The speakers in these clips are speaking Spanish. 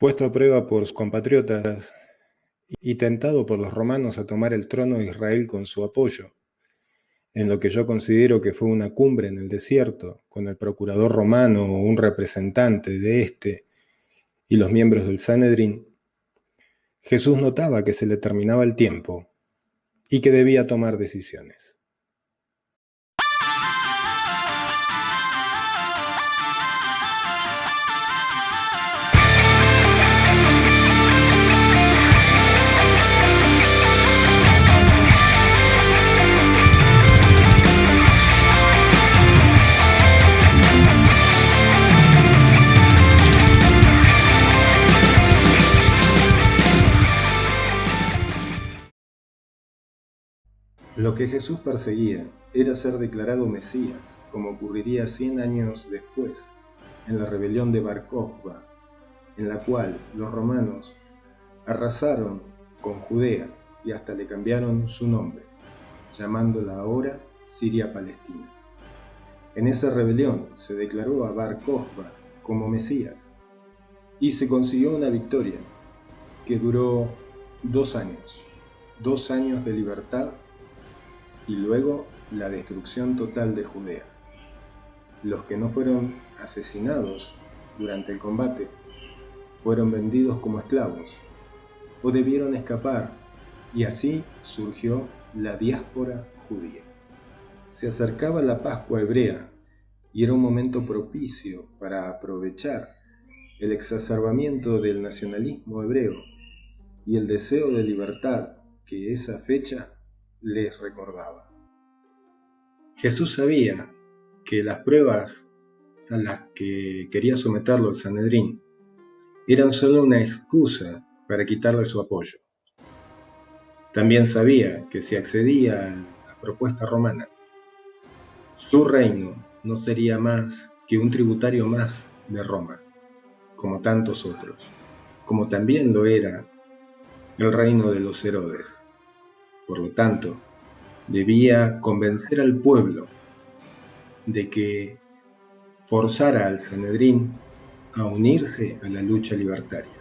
Puesto a prueba por sus compatriotas y tentado por los romanos a tomar el trono de Israel con su apoyo, en lo que yo considero que fue una cumbre en el desierto, con el procurador romano o un representante de éste y los miembros del Sanedrín, Jesús notaba que se le terminaba el tiempo y que debía tomar decisiones. Lo que Jesús perseguía era ser declarado Mesías, como ocurriría 100 años después, en la rebelión de Bar Kokhba, en la cual los romanos arrasaron con Judea y hasta le cambiaron su nombre, llamándola ahora Siria-Palestina. En esa rebelión se declaró a Bar Kokhba como Mesías y se consiguió una victoria que duró 2 años de libertad y luego la destrucción total de Judea. Los que no fueron asesinados durante el combate fueron vendidos como esclavos o debieron escapar, y así surgió la diáspora judía. Se acercaba la Pascua hebrea y era un momento propicio para aprovechar el exacerbamiento del nacionalismo hebreo y el deseo de libertad que esa fecha les recordaba. Jesús sabía que las pruebas a las que quería someterlo el Sanedrín eran solo una excusa para quitarle su apoyo. También sabía que si accedía a la propuesta romana, su reino no sería más que un tributario más de Roma, como tantos otros, como también lo era el reino de los Herodes. Por lo tanto, debía convencer al pueblo de que forzara al Sanedrín a unirse a la lucha libertaria.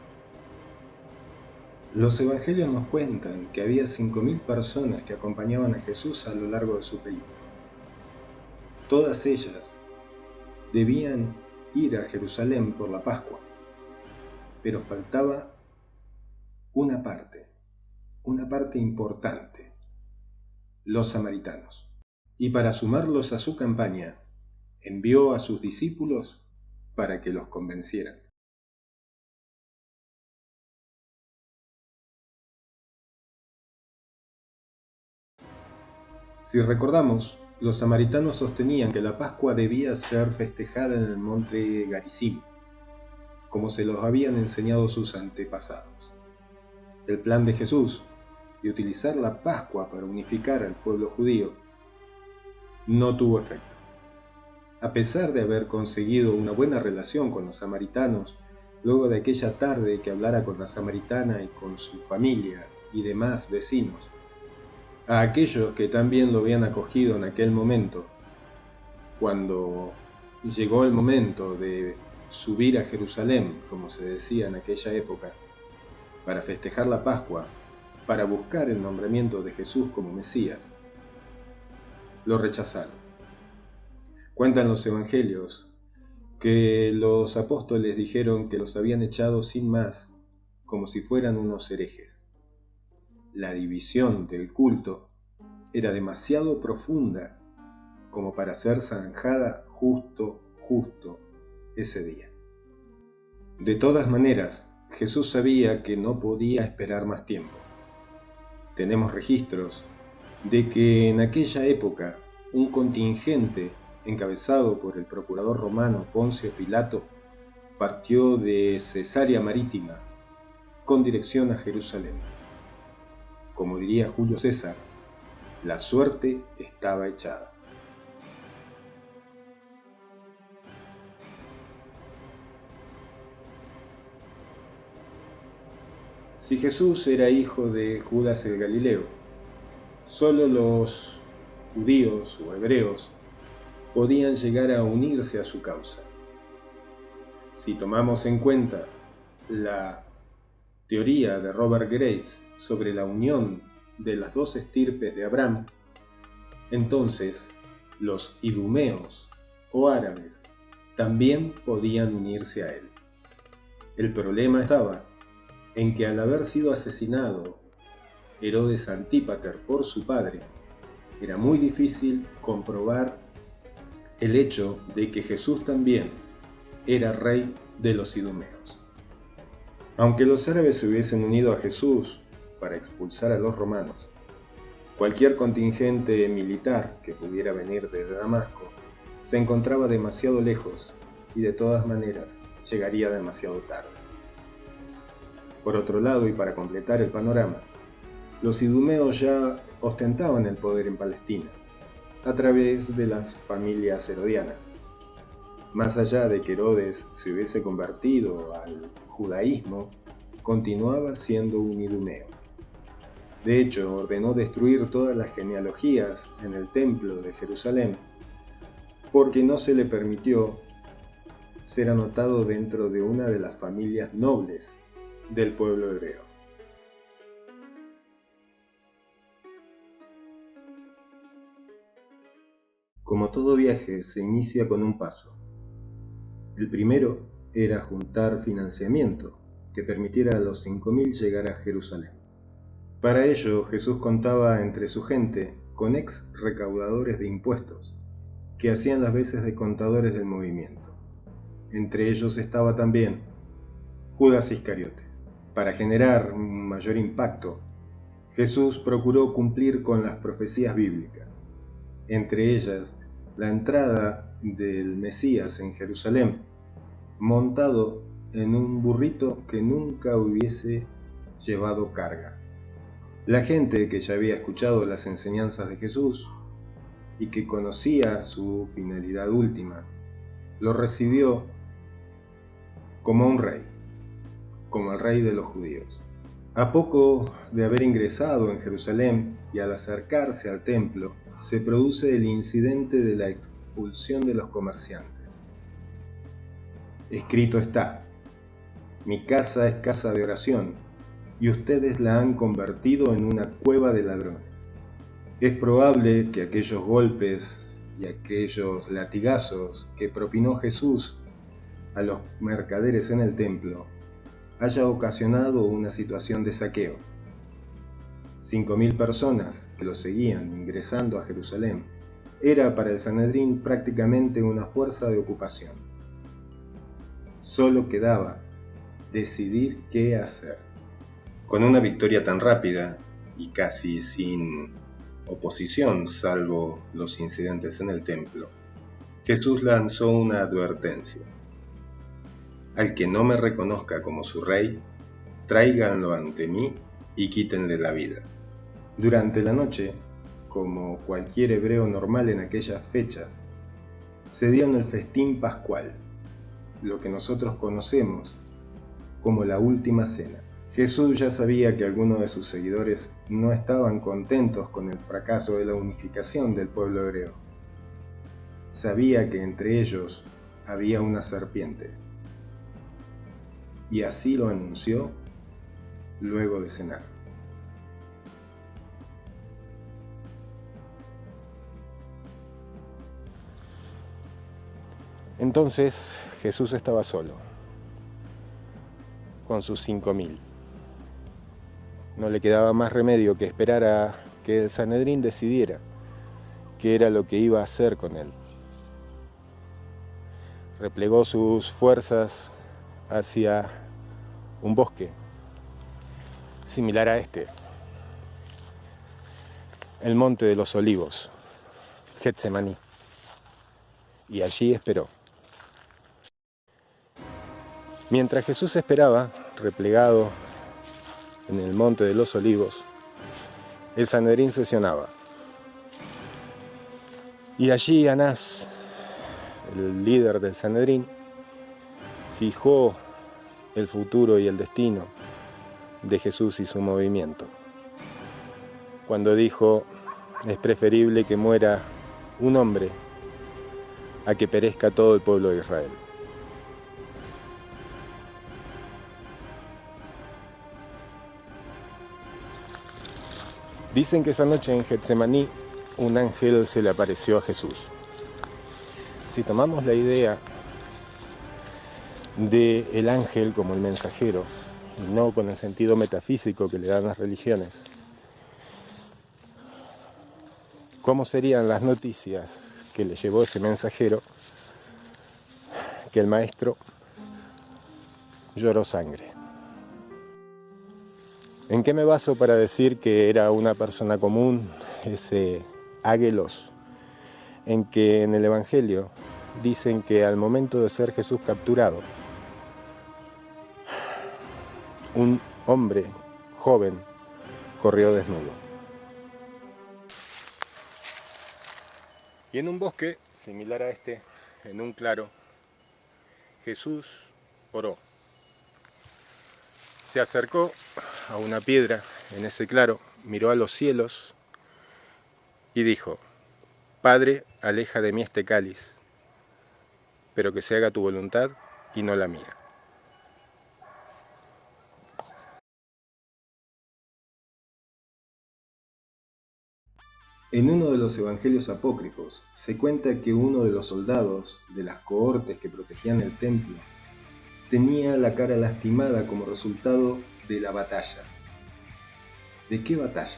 Los evangelios nos cuentan que había 5.000 personas que acompañaban a Jesús a lo largo de su periplo. Todas ellas debían ir a Jerusalén por la Pascua, pero faltaba una parte importante: los samaritanos. Y para sumarlos a su campaña, envió a sus discípulos para que los convencieran. Si recordamos, los samaritanos sostenían que la Pascua debía ser festejada en el monte Garizim, como se los habían enseñado sus antepasados. El plan de Jesús de utilizar la Pascua para unificar al pueblo judío no tuvo efecto. A pesar de haber conseguido una buena relación con los samaritanos, luego de aquella tarde que hablara con la samaritana y con su familia y demás vecinos, a aquellos que también lo habían acogido en aquel momento, cuando llegó el momento de subir a Jerusalén, como se decía en aquella época, para festejar la Pascua, para buscar el nombramiento de Jesús como Mesías, lo rechazaron. Cuentan los evangelios que los apóstoles dijeron que los habían echado sin más, como si fueran unos herejes. La división del culto era demasiado profunda como para ser zanjada justo ese día. De todas maneras, Jesús sabía que no podía esperar más tiempo. Tenemos registros de que en aquella época un contingente encabezado por el procurador romano Poncio Pilato partió de Cesarea Marítima con dirección a Jerusalén. Como diría Julio César, la suerte estaba echada. Si Jesús era hijo de Judas el Galileo, solo los judíos o hebreos podían llegar a unirse a su causa. Si tomamos en cuenta la teoría de Robert Graves sobre la unión de las dos estirpes de Abraham, entonces los idumeos o árabes también podían unirse a él. El problema estaba en que al haber sido asesinado Herodes Antípater por su padre, era muy difícil comprobar el hecho de que Jesús también era rey de los idumeos. Aunque los árabes se hubiesen unido a Jesús para expulsar a los romanos, cualquier contingente militar que pudiera venir desde Damasco se encontraba demasiado lejos y de todas maneras llegaría demasiado tarde. Por otro lado, y para completar el panorama, los idumeos ya ostentaban el poder en Palestina, a través de las familias herodianas. Más allá de que Herodes se hubiese convertido al judaísmo, continuaba siendo un idumeo. De hecho, ordenó destruir todas las genealogías en el templo de Jerusalén, porque no se le permitió ser anotado dentro de una de las familias nobles del pueblo hebreo. Como todo viaje, se inicia con un paso. El primero era juntar financiamiento que permitiera a los 5.000 llegar a Jerusalén. Para ello, Jesús contaba entre su gente con ex recaudadores de impuestos, que hacían las veces de contadores del movimiento. Entre ellos estaba también Judas Iscariote. Para generar un mayor impacto, Jesús procuró cumplir con las profecías bíblicas, entre ellas la entrada del Mesías en Jerusalén, montado en un burrito que nunca hubiese llevado carga. La gente que ya había escuchado las enseñanzas de Jesús y que conocía su finalidad última, lo recibió como un rey, como el rey de los judíos. A poco de haber ingresado en Jerusalén y al acercarse al templo, se produce el incidente de la expulsión de los comerciantes. Escrito está: mi casa es casa de oración, y ustedes la han convertido en una cueva de ladrones. Es probable que aquellos golpes y aquellos latigazos que propinó Jesús a los mercaderes en el templo haya ocasionado una situación de saqueo. 5.000 personas que lo seguían ingresando a Jerusalén era para el Sanedrín prácticamente una fuerza de ocupación. Solo quedaba decidir qué hacer. Con una victoria tan rápida y casi sin oposición, salvo los incidentes en el templo, Jesús lanzó una advertencia: al que no me reconozca como su rey, tráiganlo ante mí y quítenle la vida. Durante la noche, como cualquier hebreo normal en aquellas fechas, se dieron el festín pascual, lo que nosotros conocemos como la última cena. Jesús ya sabía que algunos de sus seguidores no estaban contentos con el fracaso de la unificación del pueblo hebreo. Sabía que entre ellos había una serpiente, y así lo anunció luego de cenar. Entonces Jesús estaba solo, con sus 5.000. No le quedaba más remedio que esperar a que el Sanedrín decidiera qué era lo que iba a hacer con él. Replegó sus fuerzas hacia un bosque similar a este, el monte de los olivos, Getsemaní, y allí esperó. Mientras Jesús esperaba, replegado en el monte de los olivos, el Sanedrín sesionaba. Y allí Anás, el líder del Sanedrín, fijó el futuro y el destino de Jesús y su movimiento, cuando dijo: es preferible que muera un hombre a que perezca todo el pueblo de Israel. Dicen que esa noche en Getsemaní un ángel se le apareció a Jesús. Si tomamos la idea del ángel como el mensajero, y no con el sentido metafísico que le dan las religiones, ¿cómo serían las noticias que le llevó ese mensajero? Que el maestro lloró sangre. ¿En qué me baso para decir que era una persona común ese águelos? En que en el Evangelio dicen que al momento de ser Jesús capturado, un hombre joven corrió desnudo. Y en un bosque similar a este, en un claro, Jesús oró. Se acercó a una piedra en ese claro, miró a los cielos y dijo: Padre, aleja de mí este cáliz, pero que se haga tu voluntad y no la mía. En uno de los evangelios apócrifos se cuenta que uno de los soldados de las cohortes que protegían el templo tenía la cara lastimada como resultado de la batalla. ¿De qué batalla?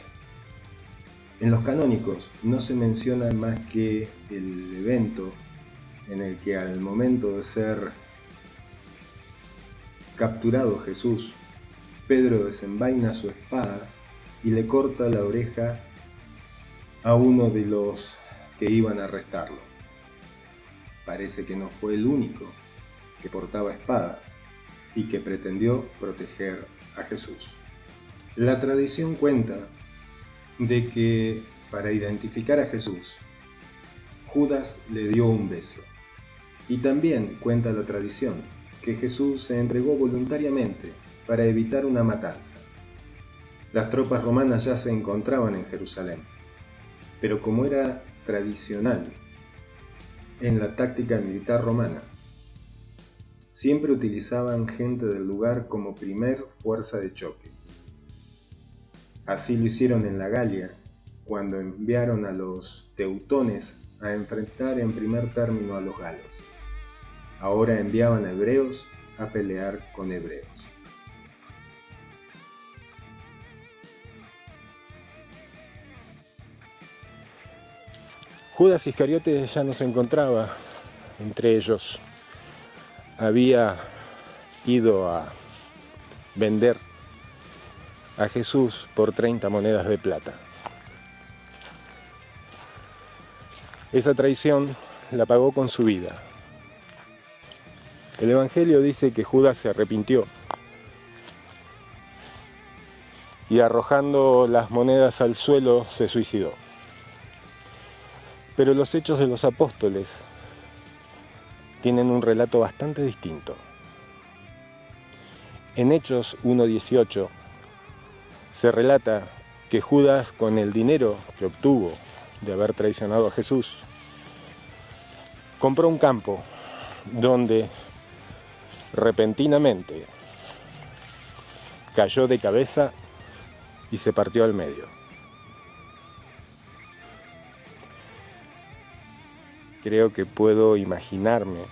En los canónicos no se menciona más que el evento en el que al momento de ser capturado Jesús, Pedro desenvaina su espada y le corta la oreja a uno de los que iban a arrestarlo. Parece que no fue el único que portaba espada y que pretendió proteger a Jesús. La tradición cuenta de que para identificar a Jesús, Judas le dio un beso. Y también cuenta la tradición que Jesús se entregó voluntariamente para evitar una matanza. Las tropas romanas ya se encontraban en Jerusalén, pero como era tradicional en la táctica militar romana, siempre utilizaban gente del lugar como primer fuerza de choque. Así lo hicieron en la Galia, cuando enviaron a los teutones a enfrentar en primer término a los galos. Ahora enviaban a hebreos a pelear con hebreos. Judas Iscariote ya no se encontraba entre ellos. Había ido a vender a Jesús por 30 monedas de plata. Esa traición la pagó con su vida. El Evangelio dice que Judas se arrepintió y arrojando las monedas al suelo se suicidó. Pero los Hechos de los Apóstoles tienen un relato bastante distinto. En Hechos 1:18 se relata que Judas, con el dinero que obtuvo de haber traicionado a Jesús, compró un campo donde repentinamente cayó de cabeza y se partió al medio. Creo que puedo imaginarme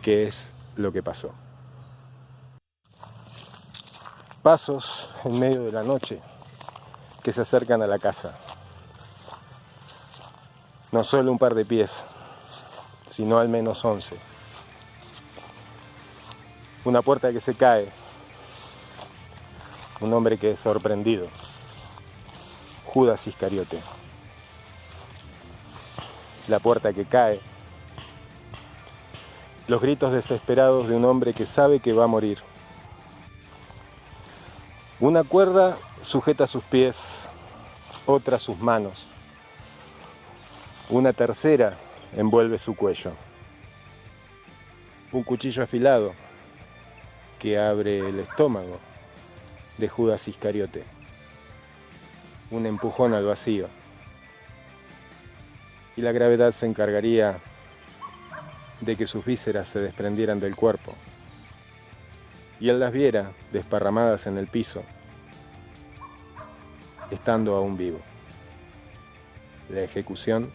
qué es lo que pasó. Pasos en medio de la noche que se acercan a la casa. No solo un par de pies, sino al menos 11. Una puerta que se cae. Un hombre que es sorprendido. Judas Iscariote. La puerta que cae. Los gritos desesperados de un hombre que sabe que va a morir. Una cuerda sujeta sus pies, otra sus manos. Una tercera envuelve su cuello. Un cuchillo afilado que abre el estómago de Judas Iscariote. Un empujón al vacío. Y la gravedad se encargaría de que sus vísceras se desprendieran del cuerpo y él las viera desparramadas en el piso estando aún vivo. La ejecución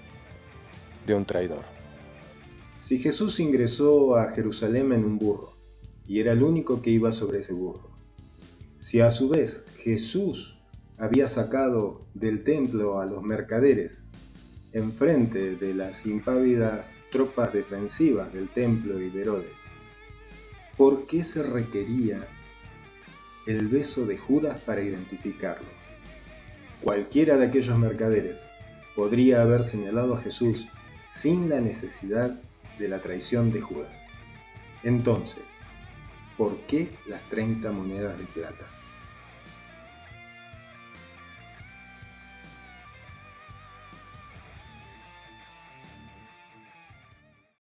de un traidor. Si Jesús ingresó a Jerusalén en un burro, y era el único que iba sobre ese burro, si a su vez Jesús había sacado del templo a los mercaderes enfrente de las impávidas tropas defensivas del templo y de Herodes, ¿por qué se requería el beso de Judas para identificarlo? Cualquiera de aquellos mercaderes podría haber señalado a Jesús sin la necesidad de la traición de Judas. Entonces, ¿por qué las 30 monedas de plata?